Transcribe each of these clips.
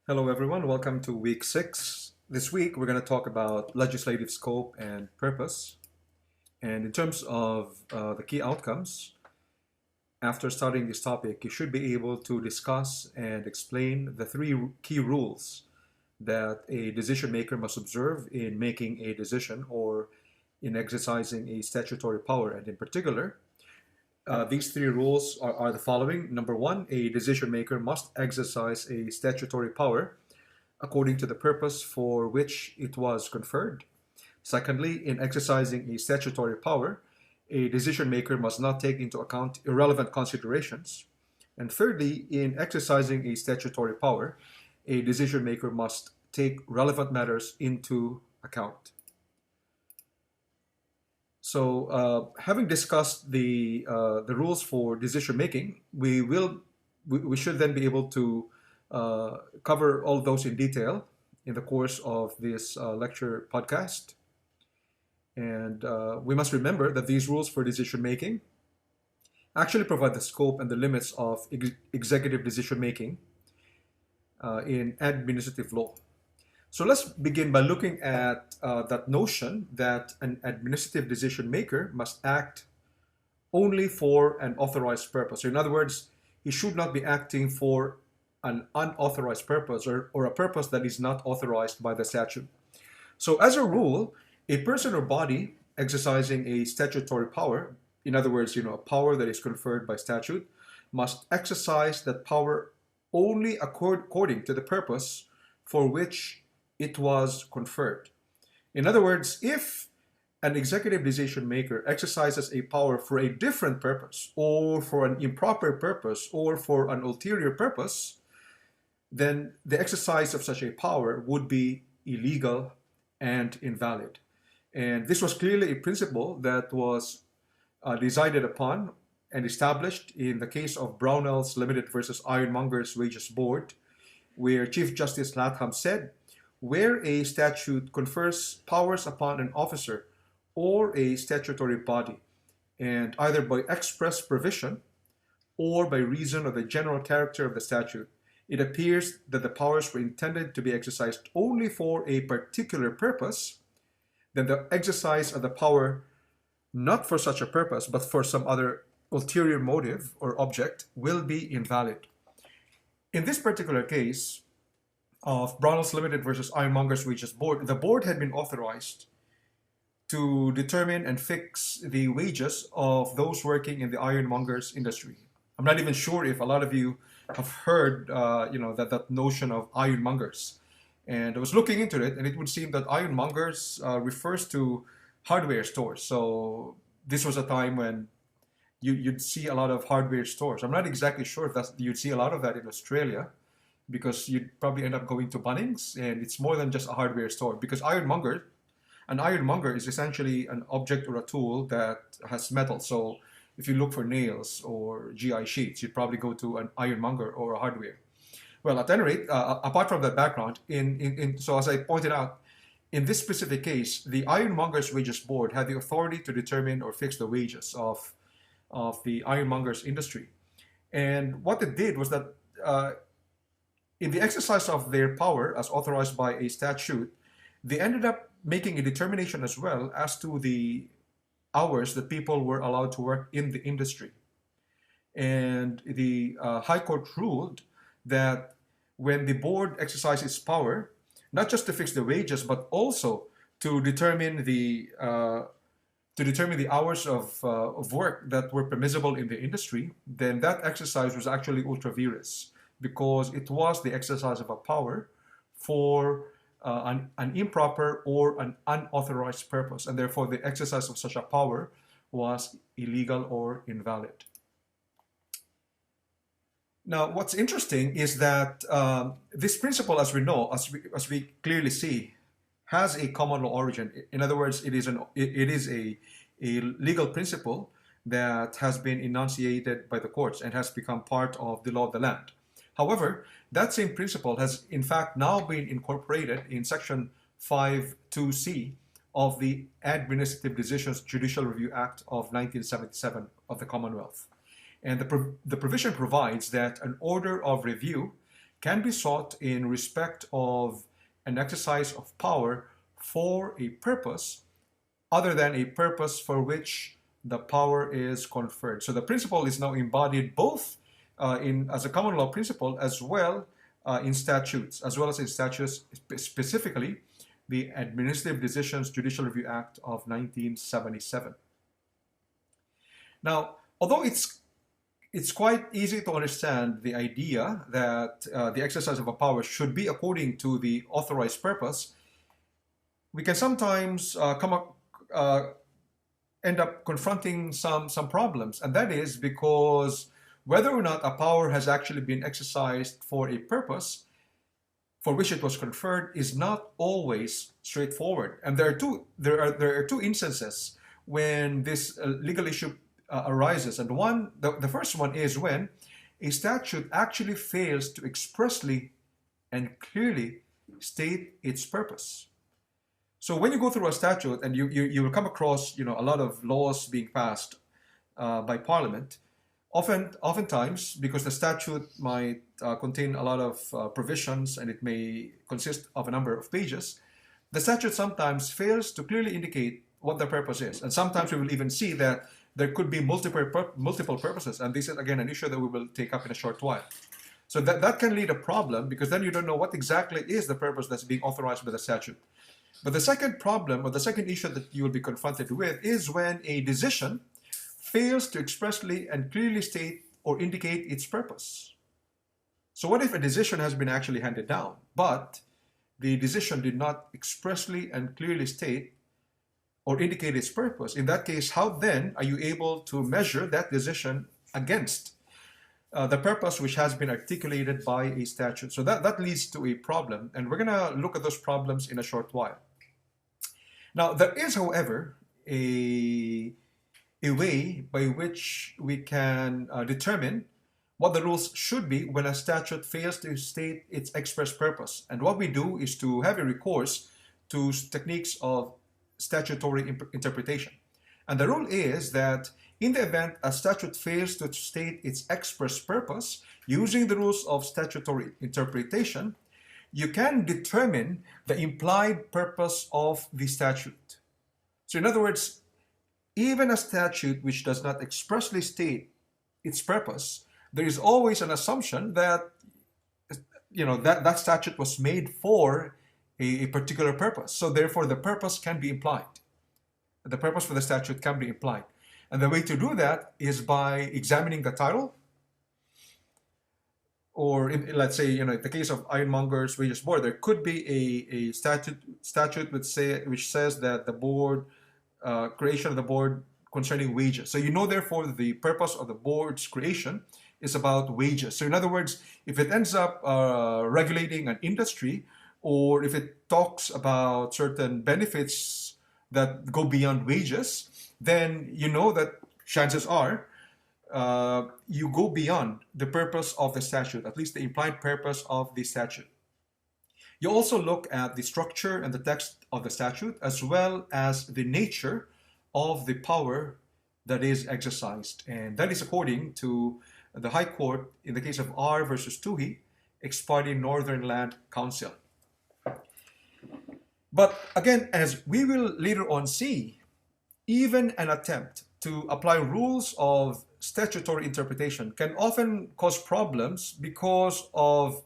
Hello, everyone. Welcome to week 6. This week, we're going to talk about legislative scope and purpose. And in terms of the key outcomes, after studying this topic, you should be able to discuss and explain the three key rules that a decision maker must observe in making a decision or in exercising a statutory power. And in particular, these three rules are the following. Number one, a decision maker must exercise a statutory power according to the purpose for which it was conferred. Secondly, in exercising a statutory power, a decision maker must not take into account irrelevant considerations. And thirdly, in exercising a statutory power, a decision maker must take relevant matters into account. So, having discussed the rules for decision making, we should then be able to cover all those in detail in the course of this lecture podcast. And we must remember that these rules for decision making actually provide the scope and the limits of executive decision making in administrative law. So let's begin by looking at that notion that an administrative decision maker must act only for an authorized purpose. So in other words, he should not be acting for an unauthorized purpose or a purpose that is not authorized by the statute. So as a rule, a person or body exercising a statutory power, in other words, a power that is conferred by statute, must exercise that power only according to the purpose for which it was conferred. In other words, if an executive decision maker exercises a power for a different purpose, or for an improper purpose, or for an ulterior purpose, then the exercise of such a power would be illegal and invalid. And this was clearly a principle that was decided upon and established in the case of Brownells Limited versus Ironmongers Wages Board, where Chief Justice Latham said, where a statute confers powers upon an officer or a statutory body, and either by express provision or by reason of the general character of the statute, it appears that the powers were intended to be exercised only for a particular purpose, then the exercise of the power not for such a purpose but for some other ulterior motive or object will be invalid. In this particular case of Brownells Limited versus Ironmongers Wages Board, the board had been authorized to determine and fix the wages of those working in the ironmongers industry. I'm not even sure if a lot of you have heard, that notion of ironmongers. And I was looking into it, and it would seem that ironmongers refers to hardware stores. So this was a time when you'd see a lot of hardware stores. I'm not exactly sure if you'd see a lot of that in Australia, because you'd probably end up going to Bunnings, and it's more than just a hardware store. Because an ironmonger is essentially an object or a tool that has metal. So if you look for nails or GI sheets, you'd probably go to an ironmonger or a hardware. Well, at any rate, apart from that background, so as I pointed out, in this specific case, the Ironmongers Wages Board had the authority to determine or fix the wages of the ironmongers industry. And what it did was that in the exercise of their power as authorized by a statute, they ended up making a determination as well as to the hours that people were allowed to work in the industry. And the High Court ruled that when the board exercised its power, not just to fix the wages, but also to determine the hours of work that were permissible in the industry, then that exercise was actually ultra vires, because it was the exercise of a power for an improper or an unauthorized purpose, and therefore the exercise of such a power was illegal or invalid. Now, what's interesting is that this principle, as we know, as we clearly see, has a common law origin. In other words, it is a legal principle that has been enunciated by the courts and has become part of the law of the land. However, that same principle has in fact now been incorporated in Section 5.2c of the Administrative Decisions Judicial Review Act of 1977 of the Commonwealth. And the provision provides that an order of review can be sought in respect of an exercise of power for a purpose other than a purpose for which the power is conferred. So the principle is now embodied both as a common law principle as well in statutes, as well as in statutes, specifically the Administrative Decisions Judicial Review Act of 1977. Now, although it's quite easy to understand the idea that the exercise of a power should be according to the authorized purpose, we can sometimes end up confronting some problems, and that is because whether or not a power has actually been exercised for a purpose for which it was conferred is not always straightforward. And there are two instances when this legal issue arises. And the first one is when a statute actually fails to expressly and clearly state its purpose. So when you go through a statute and you will come across a lot of laws being passed by Parliament, oftentimes because the statute might contain a lot of provisions and it may consist of a number of pages, the statute sometimes fails to clearly indicate what the purpose is. And sometimes we will even see that there could be multiple purposes. And this is, again, an issue that we will take up in a short while. So that can lead a problem because then you don't know what exactly is the purpose that's being authorized by the statute. But the second problem, or the second issue that you will be confronted with, is when a decision fails to expressly and clearly state or indicate its purpose. So what if a decision has been actually handed down, but the decision did not expressly and clearly state or indicate its purpose? In that case, how then are you able to measure that decision against the purpose which has been articulated by a statute? So that leads to a problem, and we're going to look at those problems in a short while. Now, there is, however, a way by which we can determine what the rules should be when a statute fails to state its express purpose. And what we do is to have a recourse to techniques of statutory interpretation. And the rule is that in the event a statute fails to state its express purpose, using the rules of statutory interpretation, you can determine the implied purpose of the statute. So in other words, even a statute which does not expressly state its purpose, there is always an assumption that that statute was made for a particular purpose. So therefore, the purpose can be implied. The purpose for the statute can be implied. And the way to do that is by examining the title, or let's say, in the case of Ironmongers Wages Board, there could be a statute which says that the board, creation of the board concerning wages. So therefore, the purpose of the board's creation is about wages. So in other words, if it ends up regulating an industry, or if it talks about certain benefits that go beyond wages, then you know that chances are you go beyond the purpose of the statute, at least the implied purpose of the statute. You also look at the structure and the text of the statute, as well as the nature of the power that is exercised. And that is according to the High Court in the case of R versus Tuhi, ex parte Northern Land Council. But again, as we will later on see, even an attempt to apply rules of statutory interpretation can often cause problems because of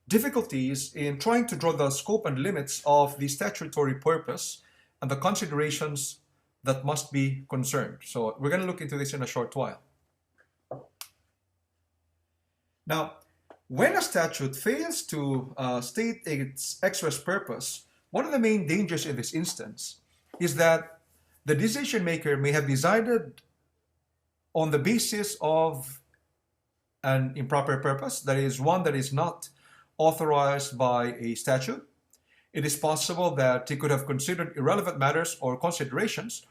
difficulties in trying to draw the scope and limits of the statutory purpose and the considerations that must be concerned. So we're going to look into this in a short while. Now, when a statute fails to state its express purpose, one of the main dangers in this instance is that the decision maker may have decided on the basis of an improper purpose, that is, one that is not authorized by a statute. It is possible that he could have considered irrelevant matters or considerations,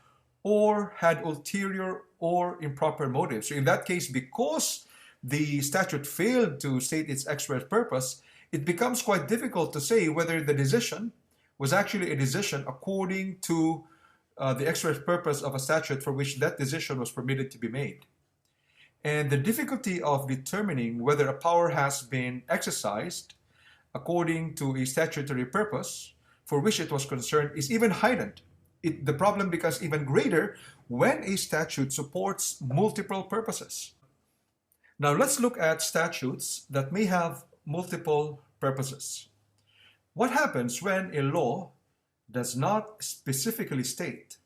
or had ulterior or improper motives. So in that case, because the statute failed to state its express purpose, it becomes quite difficult to say whether the decision was actually a decision according to the express purpose of a statute for which that decision was permitted to be made. And the difficulty of determining whether a power has been exercised according to a statutory purpose for which it was concerned is even heightened. The problem becomes even greater when a statute supports multiple purposes. Now let's look at statutes that may have multiple purposes. What happens when a law does not specifically state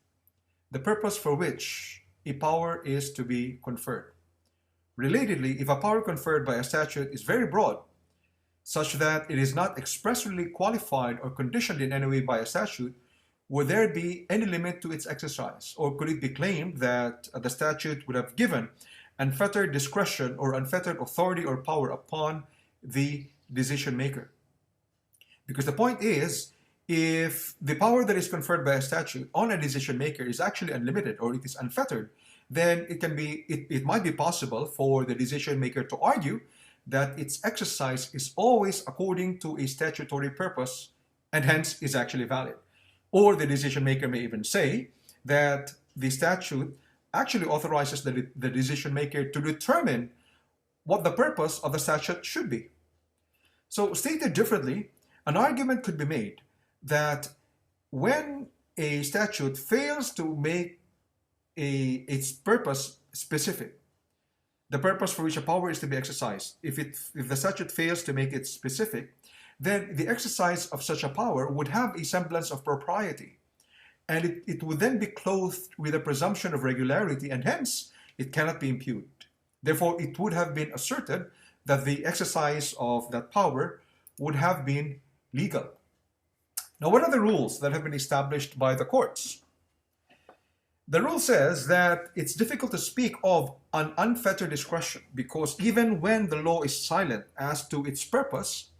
the purpose for which a power is to be conferred? Relatedly, if a power conferred by a statute is very broad, such that it is not expressly qualified or conditioned in any way by a statute, would there be any limit to its exercise? Or could it be claimed that the statute would have given unfettered discretion or unfettered authority or power upon the decision maker? Because the point is, if the power that is conferred by a statute on a decision maker is actually unlimited or it is unfettered, then it might be possible for the decision maker to argue that its exercise is always according to a statutory purpose and hence is actually valid. Or the decision maker may even say that the statute actually authorizes the decision maker to determine what the purpose of the statute should be. So stated differently, an argument could be made that when a statute fails to make its purpose specific, the purpose for which a power is to be exercised, if the statute fails to make it specific, then the exercise of such a power would have a semblance of propriety. And it would then be clothed with a presumption of regularity, and hence it cannot be impugned. Therefore, it would have been asserted that the exercise of that power would have been legal. Now, what are the rules that have been established by the courts? The rule says that it's difficult to speak of an unfettered discretion because even when the law is silent as to its purpose,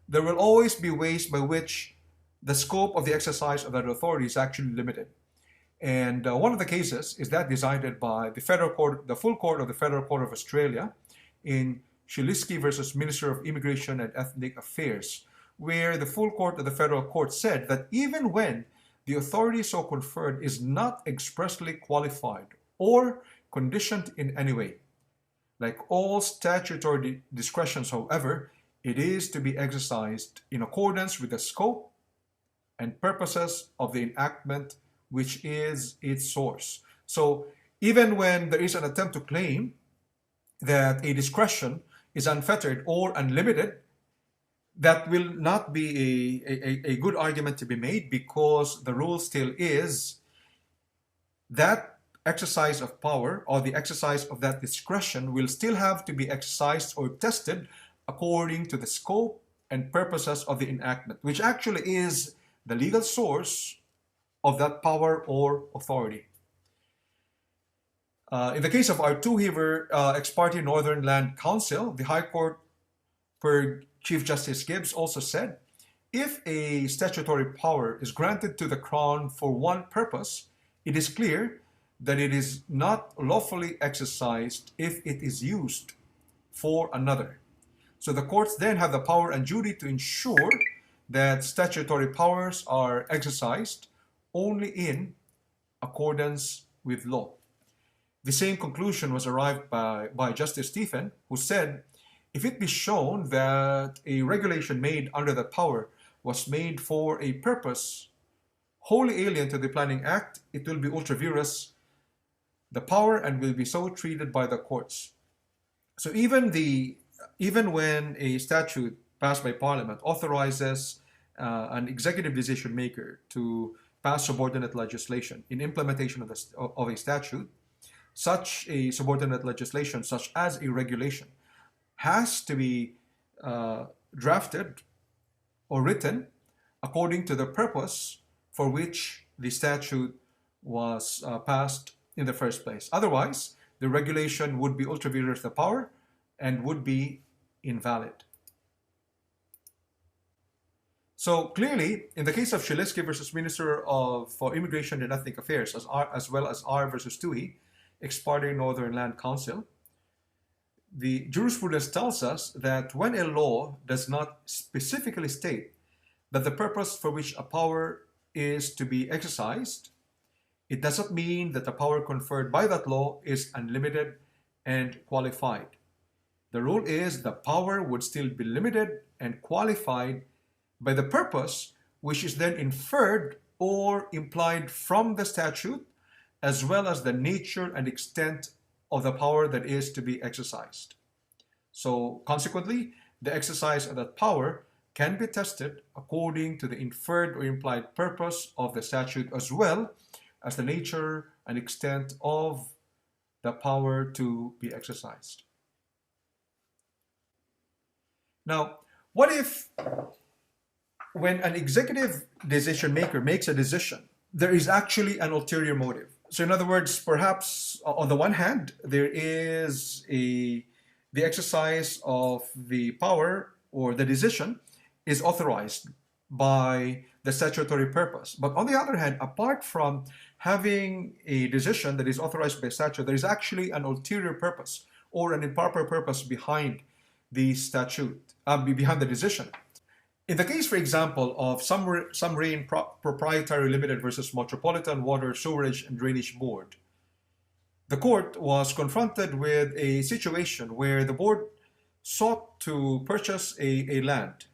there will always be ways by which the scope of the exercise of that authority is actually limited. And one of the cases is that decided by the Federal Court, the full court of the Federal Court of Australia in Shiliski versus Minister of Immigration and Ethnic Affairs, where the full court of the Federal Court said that even when the authority so conferred is not expressly qualified or conditioned in any way, like all statutory discretions, however, it is to be exercised in accordance with the scope and purposes of the enactment, which is its source. So even when there is an attempt to claim that a discretion is unfettered or unlimited, that will not be a good argument to be made because the rule still is that exercise of power or the exercise of that discretion will still have to be exercised or tested according to the scope and purposes of the enactment, which actually is the legal source of that power or authority. In the case of our Tuhiver ex parte Northern Land Council, the High Court, per Chief Justice Gibbs, also said, if a statutory power is granted to the Crown for one purpose, it is clear that it is not lawfully exercised if it is used for another. So the courts then have the power and duty to ensure that statutory powers are exercised only in accordance with law. The same conclusion was arrived by Justice Stephen, who said, if it be shown that a regulation made under that power was made for a purpose wholly alien to the Planning Act, it will be ultra vires the power and will be so treated by the courts. So even when a statute passed by Parliament authorizes an executive decision maker to pass subordinate legislation in implementation of a statute, such a subordinate legislation, such as a regulation, has to be drafted or written according to the purpose for which the statute was passed in the first place. Otherwise, the regulation would be ultra vires the power and would be invalid. So clearly, in the case of Shiliski versus Minister for Immigration and Ethnic Affairs, as well as R versus Tui, ex parte Northern Land Council, the jurisprudence tells us that when a law does not specifically state that the purpose for which a power is to be exercised, it doesn't mean that the power conferred by that law is unlimited and qualified. The rule is the power would still be limited and qualified by the purpose, which is then inferred or implied from the statute, as well as the nature and extent of the power that is to be exercised. So consequently, the exercise of that power can be tested according to the inferred or implied purpose of the statute, as well as the nature and extent of the power to be exercised. Now, what if when an executive decision maker makes a decision, there is actually an ulterior motive? So in other words, perhaps on the one hand, there is the exercise of the power or the decision is authorized by the statutory purpose. But on the other hand, apart from having a decision that is authorized by statute, there is actually an ulterior purpose or an improper purpose behind the statute, behind the decision. In the case, for example, of Some Rain Proprietary Limited versus Metropolitan Water, Sewerage, and Drainage Board, the court was confronted with a situation where the board sought to purchase a land.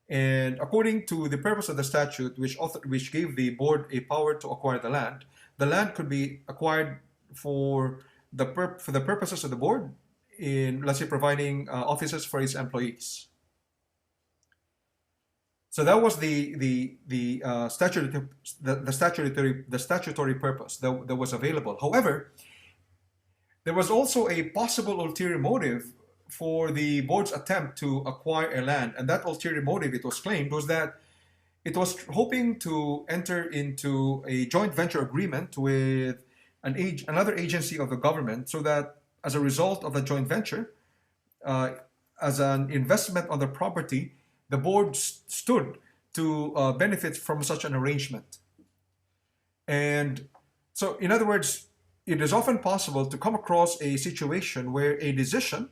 And according to the purpose of the statute, which gave the board a power to acquire the land could be acquired for the purposes of the board in, let's say, providing offices for its employees. So that was the statutory purpose that was available. However, there was also a possible ulterior motive for the board's attempt to acquire a land, and that ulterior motive, it was claimed, was that it was hoping to enter into a joint venture agreement with another agency of the government, so that as a result of the joint venture, as an investment on the property, the board stood to benefit from such an arrangement. And so, in other words, it is often possible to come across a situation where a decision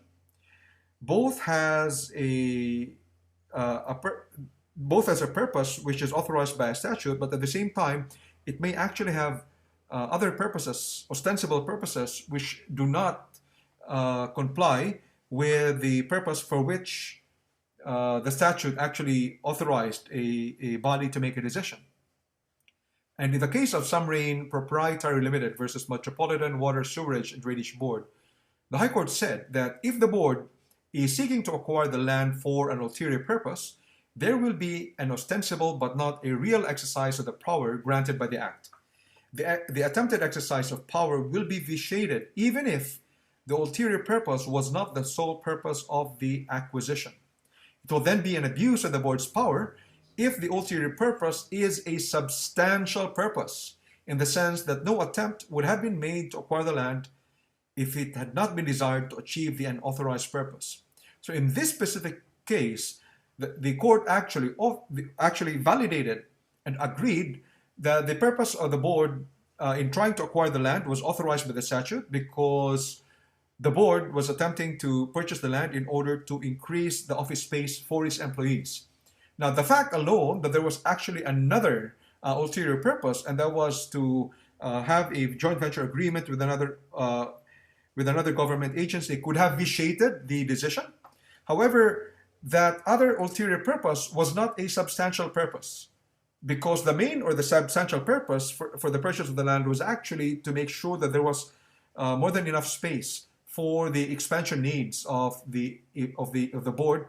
both has a purpose which is authorized by a statute, but at the same time, it may actually have other purposes, ostensible purposes, which do not comply with the purpose for which the statute actually authorized a body to make a decision. And in the case of Some Rain Proprietary Limited versus Metropolitan Water, Sewerage, and Drainage Board, the High Court said that if the board is seeking to acquire the land for an ulterior purpose, there will be an ostensible but not a real exercise of the power granted by the Act. The attempted exercise of power will be vitiated even if the ulterior purpose was not the sole purpose of the acquisition. It will then be an abuse of the board's power if the ulterior purpose is a substantial purpose, in the sense that no attempt would have been made to acquire the land if it had not been desired to achieve the unauthorized purpose. So in this specific case, the court actually validated and agreed that the purpose of the board in trying to acquire the land was authorized by the statute, because the board was attempting to purchase the land in order to increase the office space for its employees. Now, the fact alone that there was actually another ulterior purpose, and that was to have a joint venture agreement with another government agency, could have vitiated the decision. However, that other ulterior purpose was not a substantial purpose, because the main or the substantial purpose for the purchase of the land was actually to make sure that there was more than enough space for the expansion needs of the board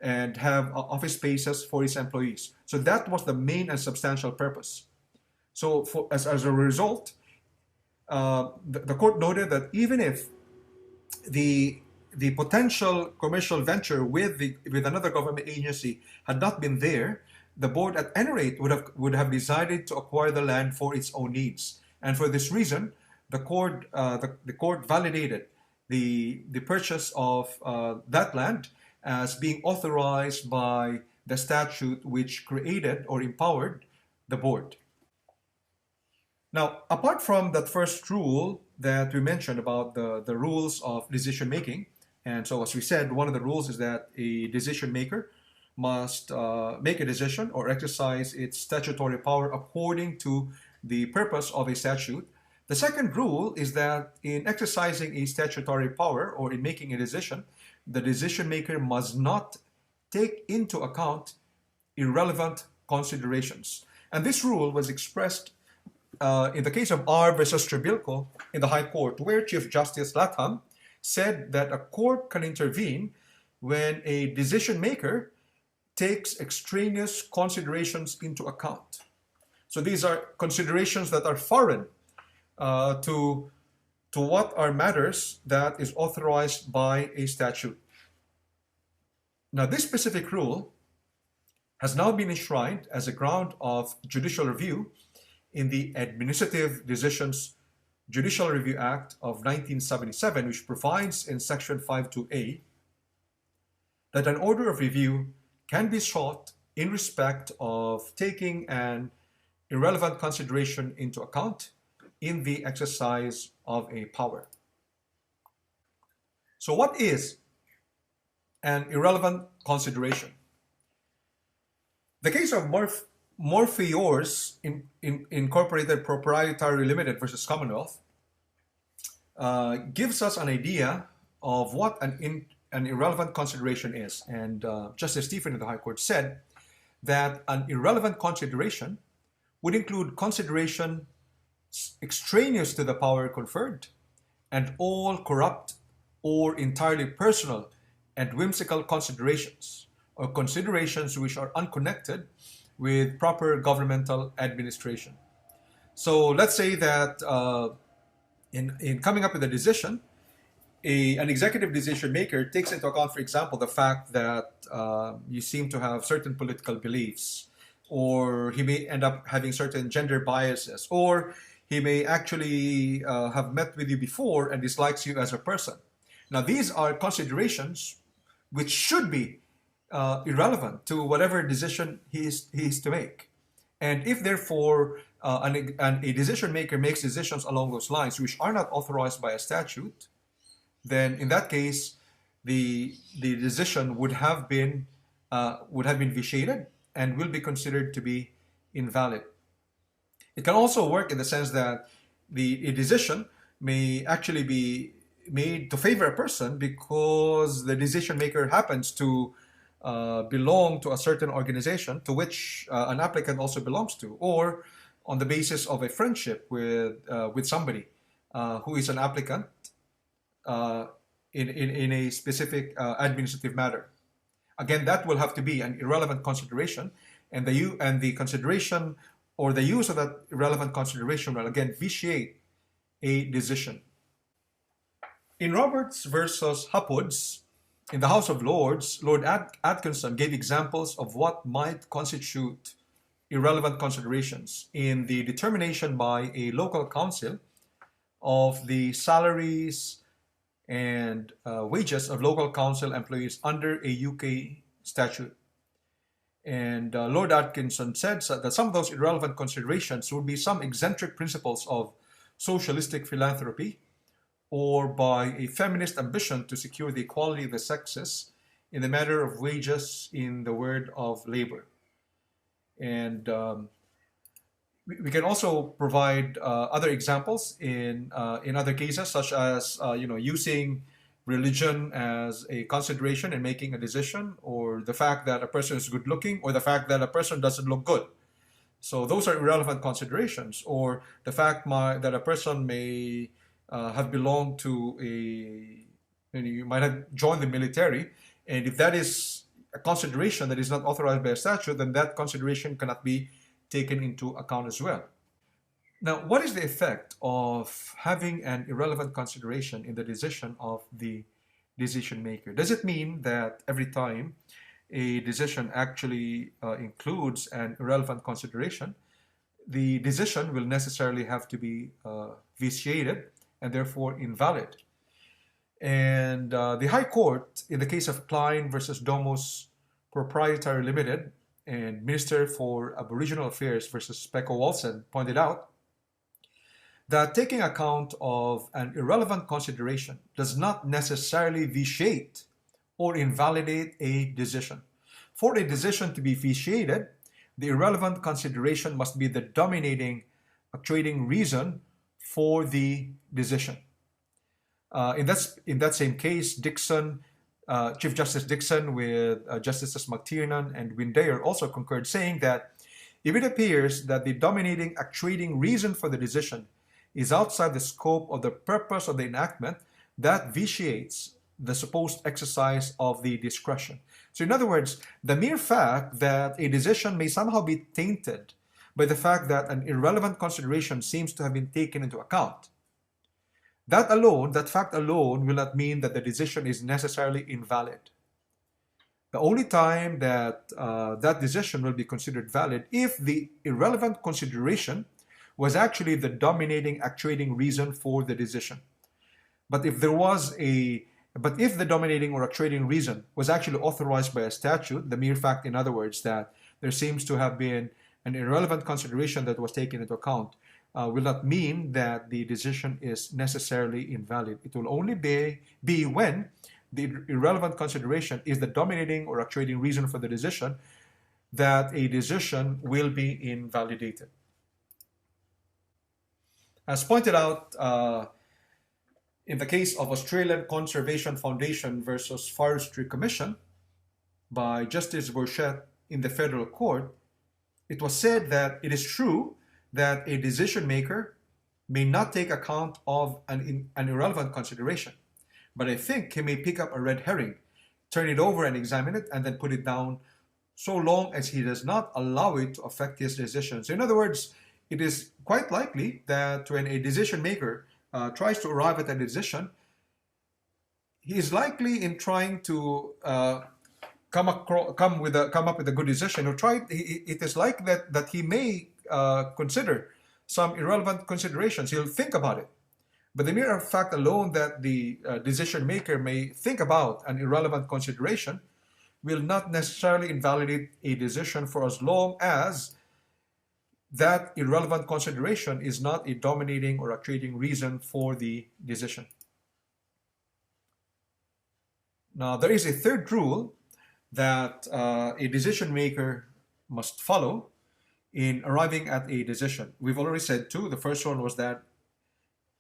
and have office spaces for its employees. So that was the main and substantial purpose. So as a result, the court noted that even if the potential commercial venture with another government agency had not been there, the board at any rate would have decided to acquire the land for its own needs. And for this reason, the court validated the purchase of that land as being authorized by the statute which created or empowered the board. Now, apart from that first rule that we mentioned about the rules of decision making, and so as we said, one of the rules is that a decision maker must make a decision or exercise its statutory power according to the purpose of a statute. The second rule is that in exercising a statutory power or in making a decision, the decision maker must not take into account irrelevant considerations. And this rule was expressed in the case of R versus Trebilco in the High Court, where Chief Justice Latham said that a court can intervene when a decision maker takes extraneous considerations into account. So these are considerations that are foreign to what are matters that is authorized by a statute. Now, this specific rule has now been enshrined as a ground of judicial review in the Administrative Decisions Judicial Review Act of 1977, which provides in Section 52A that an order of review can be sought in respect of taking an irrelevant consideration into account in the exercise of a power. So what is an irrelevant consideration? The case of Morpheors Incorporated Proprietary Limited versus Commonwealth gives us an idea of what an irrelevant consideration is. And Justice Stephen in the High Court said that an irrelevant consideration would include consideration extraneous to the power conferred and all corrupt or entirely personal and whimsical considerations or considerations which are unconnected with proper governmental administration. So let's say that in coming up with a decision, an executive decision maker takes into account, for example, the fact that you seem to have certain political beliefs, or he may end up having certain gender biases, or he may actually have met with you before and dislikes you as a person. Now, these are considerations which should be irrelevant to whatever decision he is to make. And if therefore a decision maker makes decisions along those lines which are not authorized by a statute, then in that case, the decision would have been vitiated and will be considered to be invalid. It can also work in the sense that a decision may actually be made to favor a person because the decision maker happens to belong to a certain organization to which an applicant also belongs to, or on the basis of a friendship with somebody who is an applicant in a specific administrative matter. Again, that will have to be an irrelevant consideration, and the consideration or the use of that irrelevant consideration will again vitiate a decision. In Roberts versus Hapwoods, in the House of Lords, Lord Atkinson gave examples of what might constitute irrelevant considerations in the determination by a local council of the salaries and wages of local council employees under a UK statute. And Lord Atkinson said that some of those irrelevant considerations would be some eccentric principles of socialistic philanthropy, or by a feminist ambition to secure the equality of the sexes in the matter of wages in the world of labor. And we can also provide other examples in other cases, such as using religion as a consideration in making a decision, or the fact that a person is good looking, or the fact that a person doesn't look good. So those are irrelevant considerations, or the fact that a person may have belonged to you might have joined the military, and if that is a consideration that is not authorized by a statute, then that consideration cannot be taken into account as well. Now, what is the effect of having an irrelevant consideration in the decision of the decision maker? Does it mean that every time a decision actually includes an irrelevant consideration, the decision will necessarily have to be vitiated and therefore invalid? And the High Court, in the case of Klein versus Domus Proprietary Limited and Minister for Aboriginal Affairs versus Pecco Walson, pointed out that taking account of an irrelevant consideration does not necessarily vitiate or invalidate a decision. For a decision to be vitiated, the irrelevant consideration must be the dominating actuating reason for the decision. In that same case, Chief Justice Dixon with Justices McTiernan and Windeyer also concurred, saying that if it appears that the dominating actuating reason for the decision is outside the scope of the purpose of the enactment, that vitiates the supposed exercise of the discretion. So in other words, the mere fact that a decision may somehow be tainted by the fact that an irrelevant consideration seems to have been taken into account, that fact alone will not mean that the decision is necessarily invalid. The only time that that decision will be considered valid if the irrelevant consideration was actually the dominating actuating reason for the decision. But if the dominating or actuating reason was actually authorized by a statute, the mere fact, in other words, that there seems to have been an irrelevant consideration that was taken into account, will not mean that the decision is necessarily invalid. It will only be when the irrelevant consideration is the dominating or actuating reason for the decision that a decision will be invalidated. As pointed out in the case of Australian Conservation Foundation versus Forestry Commission by Justice Burchett in the federal court, it was said that it is true that a decision maker may not take account of an irrelevant consideration, but I think he may pick up a red herring, turn it over and examine it, and then put it down so long as he does not allow it to affect his decision. So in other words, it is quite likely that when a decision maker tries to arrive at a decision, he is likely in trying to come up with a good decision, or it is like that he may consider some irrelevant considerations. He'll think about it. But the mere fact alone that the decision maker may think about an irrelevant consideration will not necessarily invalidate a decision for as long as that irrelevant consideration is not a dominating or actuating reason for the decision. Now, there is a third rule that a decision maker must follow in arriving at a decision. We've already said two. The first one was that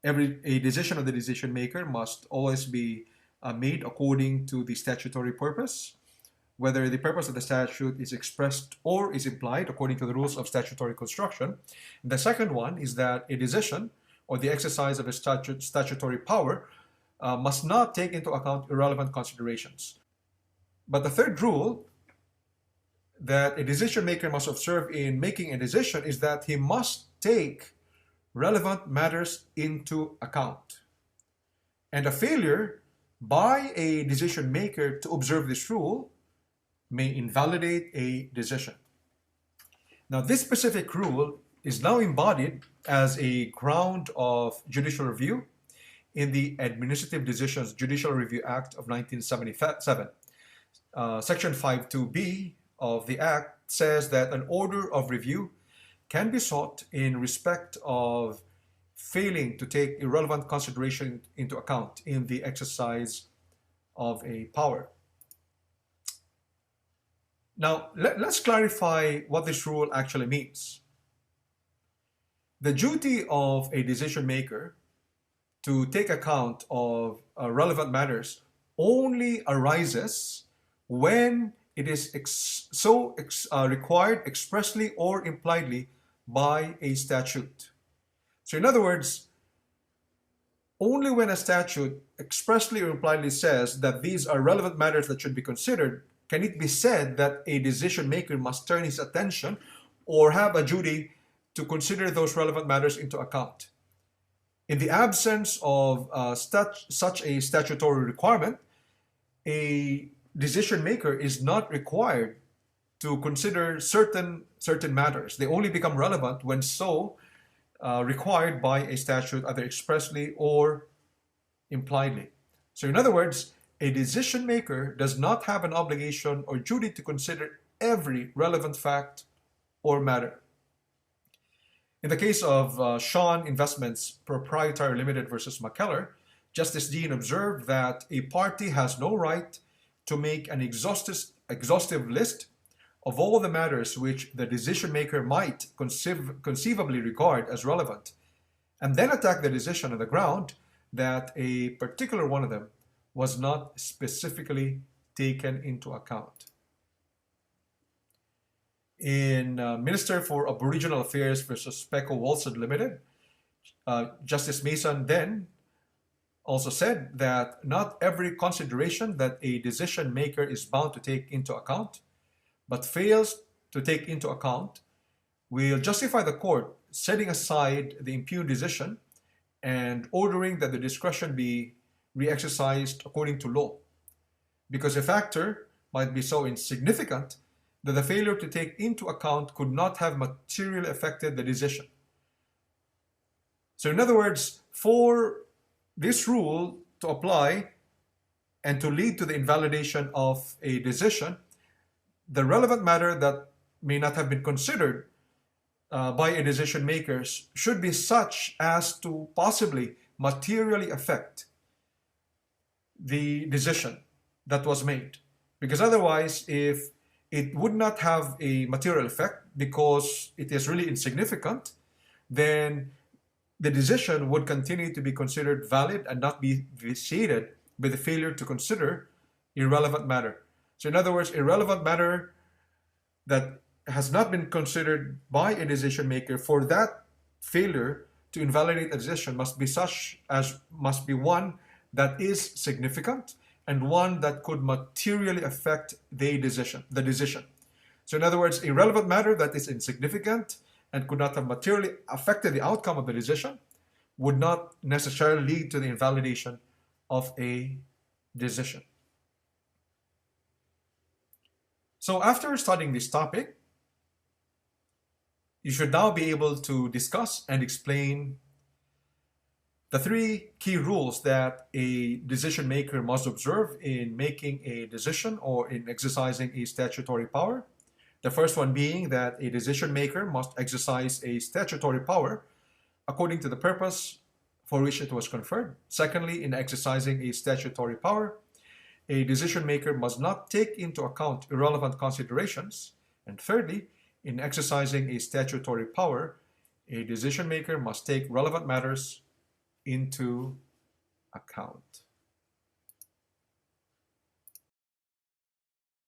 a decision of the decision maker must always be made according to the statutory purpose, whether the purpose of the statute is expressed or is implied according to the rules of statutory construction. The second one is that a decision or the exercise of a statutory power must not take into account irrelevant considerations. But the third rule that a decision maker must observe in making a decision is that he must take relevant matters into account. And a failure by a decision maker to observe this rule may invalidate a decision. Now, this specific rule is now embodied as a ground of judicial review in the Administrative Decisions Judicial Review Act of 1977. Section 52B of the Act says that an order of review can be sought in respect of failing to take irrelevant consideration into account in the exercise of a power. Now, let's clarify what this rule actually means. The duty of a decision maker to take account of relevant matters only arises when it is required expressly or impliedly by a statute. So in other words, only when a statute expressly or impliedly says that these are relevant matters that should be considered can it be said that a decision maker must turn his attention or have a duty to consider those relevant matters into account. In the absence of such a statutory requirement, a decision maker is not required to consider certain matters. They only become relevant when so required by a statute, either expressly or impliedly. So in other words, a decision maker does not have an obligation or duty to consider every relevant fact or matter. In the case of Shawn Investments Proprietary Limited versus McKellar, Justice Dean observed that a party has no right to make an exhaustive list of all the matters which the decision maker might conceivably regard as relevant, and then attack the decision on the ground that a particular one of them was not specifically taken into account. In Minister for Aboriginal Affairs versus Peko Wolsod Limited, Justice Mason then also said that not every consideration that a decision maker is bound to take into account, but fails to take into account, will justify the court setting aside the impugned decision and ordering that the discretion be re-exercised according to law, because a factor might be so insignificant that the failure to take into account could not have materially affected the decision. So in other words, for this rule to apply and to lead to the invalidation of a decision, the relevant matter that may not have been considered by a decision maker should be such as to possibly materially affect the decision that was made. Because otherwise, if it would not have a material effect because it is really insignificant, then the decision would continue to be considered valid and not be vitiated by the failure to consider irrelevant matter. So in other words, irrelevant matter that has not been considered by a decision maker, for that failure to invalidate a decision must be one that is significant and one that could materially affect the decision. So in other words, irrelevant matter that is insignificant and could not have materially affected the outcome of the decision would not necessarily lead to the invalidation of a decision. So after studying this topic, you should now be able to discuss and explain the three key rules that a decision maker must observe in making a decision or in exercising a statutory power. The first one being that a decision maker must exercise a statutory power according to the purpose for which it was conferred. Secondly, in exercising a statutory power, a decision maker must not take into account irrelevant considerations. And thirdly, in exercising a statutory power, a decision maker must take relevant matters into account.